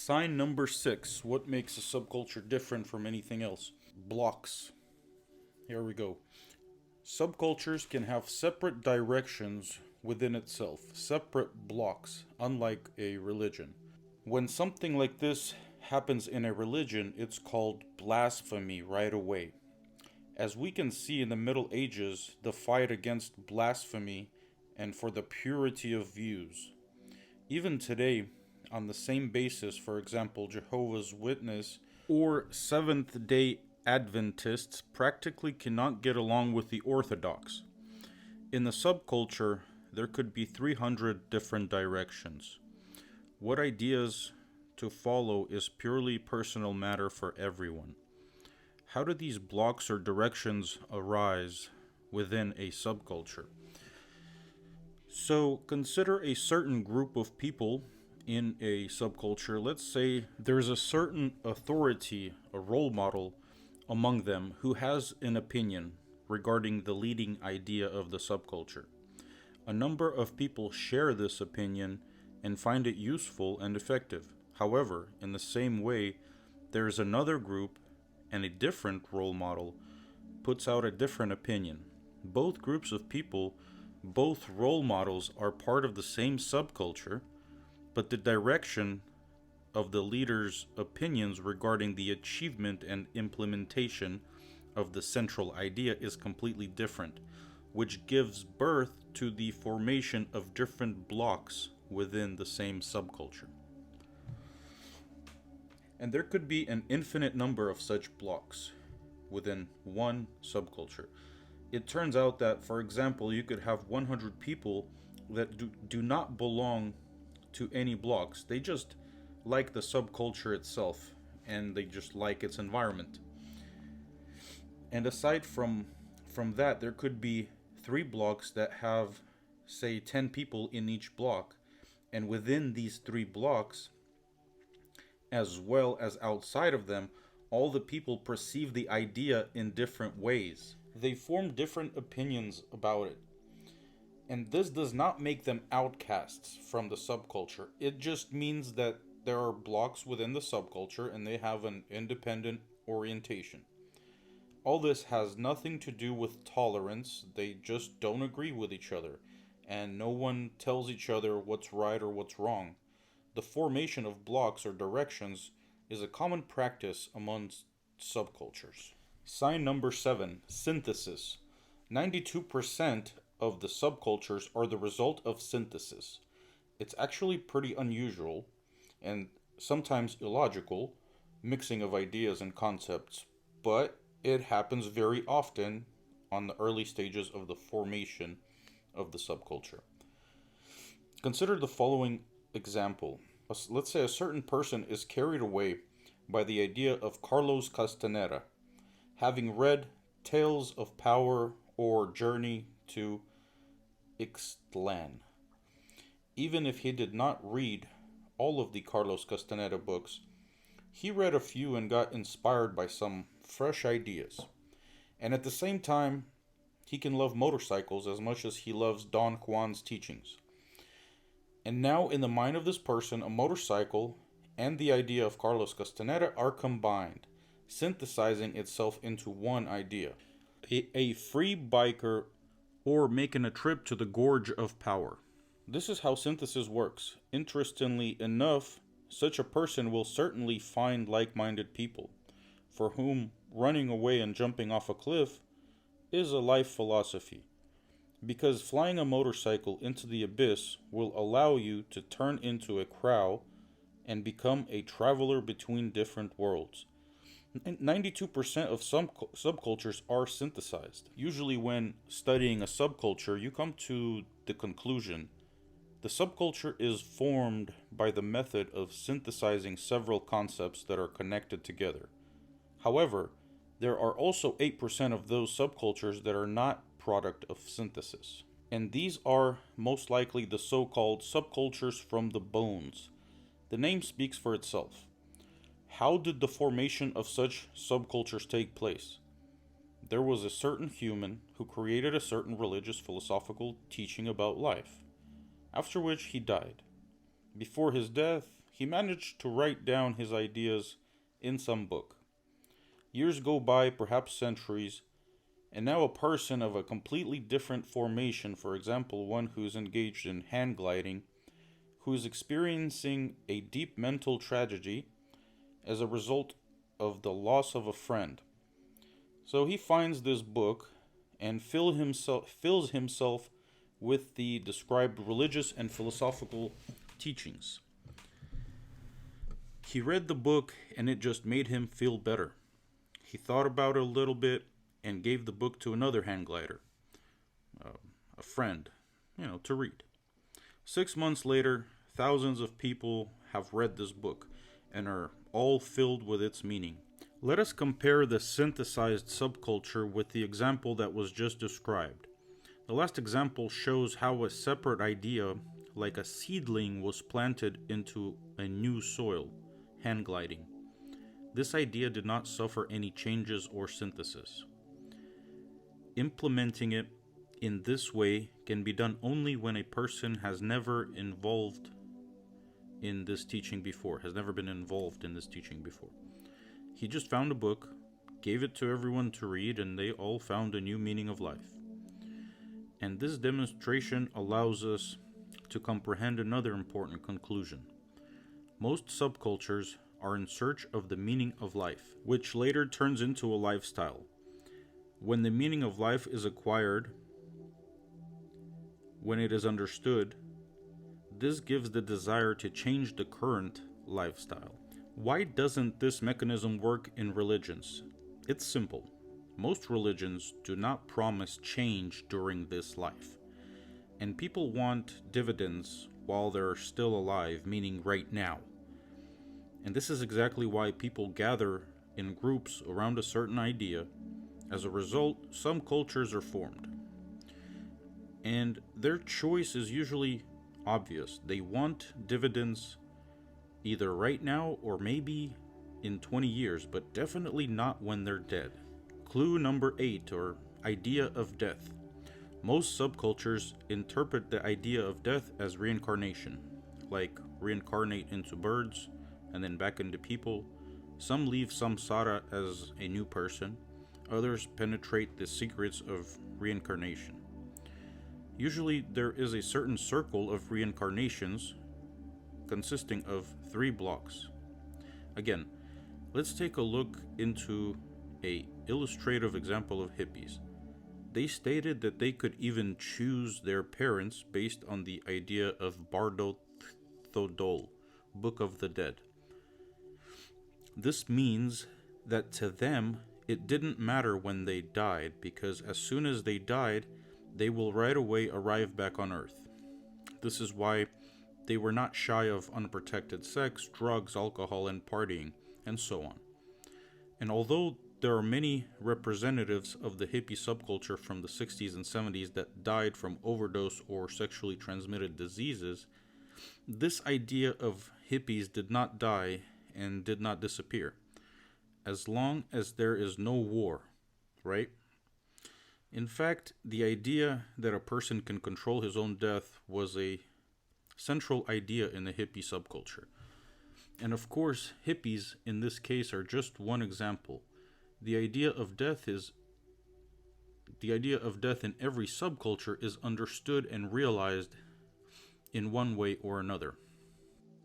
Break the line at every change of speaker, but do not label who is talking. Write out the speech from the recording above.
Sign number 6. What makes a subculture different from anything else? Blocks. Here we go. Subcultures can have separate directions within itself, separate blocks, unlike a religion. When something like this happens in a religion, it's called blasphemy right away. As we can see in the Middle Ages, the fight against blasphemy and for the purity of views. Even today, on the same basis, for example, Jehovah's Witness or Seventh-day Adventists practically cannot get along with the Orthodox. In the subculture, there could be 300 different directions. What ideas to follow is purely personal matter for everyone. How do these blocks or directions arise within a subculture? So consider a certain group of people in a subculture. Let's say there's a certain authority, a role model among them who has an opinion regarding the leading idea of the subculture. A number of people share this opinion and find it useful and effective. However, in the same way, there's another group and a different role model puts out a different opinion. Both groups of people, both role models are part of the same subculture, but the direction of the leader's opinions regarding the achievement and implementation of the central idea is completely different, which gives birth to the formation of different blocks within the same subculture. And there could be an infinite number of such blocks within one subculture. It turns out that, for example, you could have 100 people that do not belong to any blocks. They just like the subculture itself and they just like its environment. And aside from that, there could be 3 blocks that have, say, 10 people in each block. And within these 3 blocks, as well as outside of them, all the people perceive the idea in different ways. They form different opinions about it. And this does not make them outcasts from the subculture. It just means that there are blocks within the subculture and they have an independent orientation. All this has nothing to do with tolerance. They just don't agree with each other. And no one tells each other what's right or what's wrong. The formation of blocks or directions is a common practice amongst subcultures. Sign number 7, synthesis. 92% of the subcultures are the result of synthesis. It's actually pretty unusual and sometimes illogical mixing of ideas and concepts, but it happens very often on the early stages of the formation of the subculture. Consider the following example. Let's say a certain person is carried away by the idea of Carlos Castaneda, having read Tales of Power or Journey to Ixtlan. Even if he did not read all of the Carlos Castaneda books, he read a few and got inspired by some fresh ideas. And at the same time, he can love motorcycles as much as he loves Don Juan's teachings. And now in the mind of this person, a motorcycle and the idea of Carlos Castaneda are combined, synthesizing itself into one idea. A free biker or making a trip to the Gorge of Power. This is how synthesis works. Interestingly enough, such a person will certainly find like-minded people, for whom running away and jumping off a cliff is a life philosophy. Because flying a motorcycle into the abyss will allow you to turn into a crow and become a traveler between different worlds. 92% of some subcultures are synthesized. Usually when studying a subculture, you come to the conclusion the subculture is formed by the method of synthesizing several concepts that are connected together. However, there are also 8% of those subcultures that are not product of synthesis. And these are most likely the so-called subcultures from the bones. The name speaks for itself. How did the formation of such subcultures take place? There was a certain human who created a certain religious philosophical teaching about life, after which he died. Before his death, he managed to write down his ideas in some book. Years go by, perhaps centuries, and now a person of a completely different formation, for example, one who's engaged in hand gliding, who's experiencing a deep mental tragedy as a result of the loss of a friend. So he finds this book and fills himself with the described religious and philosophical teachings. He read the book and it just made him feel better. He thought about it a little bit and gave the book to another hand glider, a friend, to read. 6 months later, thousands of people have read this book and are all filled with its meaning. Let us compare the synthesized subculture with the example that was just described. The last example shows how a separate idea, like a seedling, was planted into a new soil, hand gliding. This idea did not suffer any changes or synthesis. Implementing it in this way can be done only when a person has never been involved in this teaching before. He just found a book, gave it to everyone to read, and they all found a new meaning of life. And this demonstration allows us to comprehend another important conclusion. Most subcultures are in search of the meaning of life, which later turns into a lifestyle. When the meaning of life is acquired, when it is understood, this gives the desire to change the current lifestyle. Why doesn't this mechanism work in religions? It's simple. Most religions do not promise change during this life. And people want dividends while they're still alive, meaning right now. And this is exactly why people gather in groups around a certain idea. As a result, some cultures are formed. And their choice is usually obvious. They want dividends either right now or maybe in 20 years, but definitely not when they're dead. Clue number 8, or idea of death. Most subcultures interpret the idea of death as reincarnation, like reincarnate into birds and then back into people. Some leave samsara as a new person. Others penetrate the secrets of reincarnation. Usually there is a certain circle of reincarnations consisting of 3 blocks. Again, let's take a look into a illustrative example of hippies. They stated that they could even choose their parents based on the idea of Bardo Thodol, Book of the Dead. This means that to them, it didn't matter when they died, because as soon as they died, they will right away arrive back on Earth. This is why they were not shy of unprotected sex, drugs, alcohol, and partying, and so on. And although there are many representatives of the hippie subculture from the 60s and 70s that died from overdose or sexually transmitted diseases, this idea of hippies did not die and did not disappear. As long as there is no war, right? In fact, the idea that a person can control his own death was a central idea in the hippie subculture. And of course, hippies in this case are just one example. The idea of death in every subculture is understood and realized in one way or another.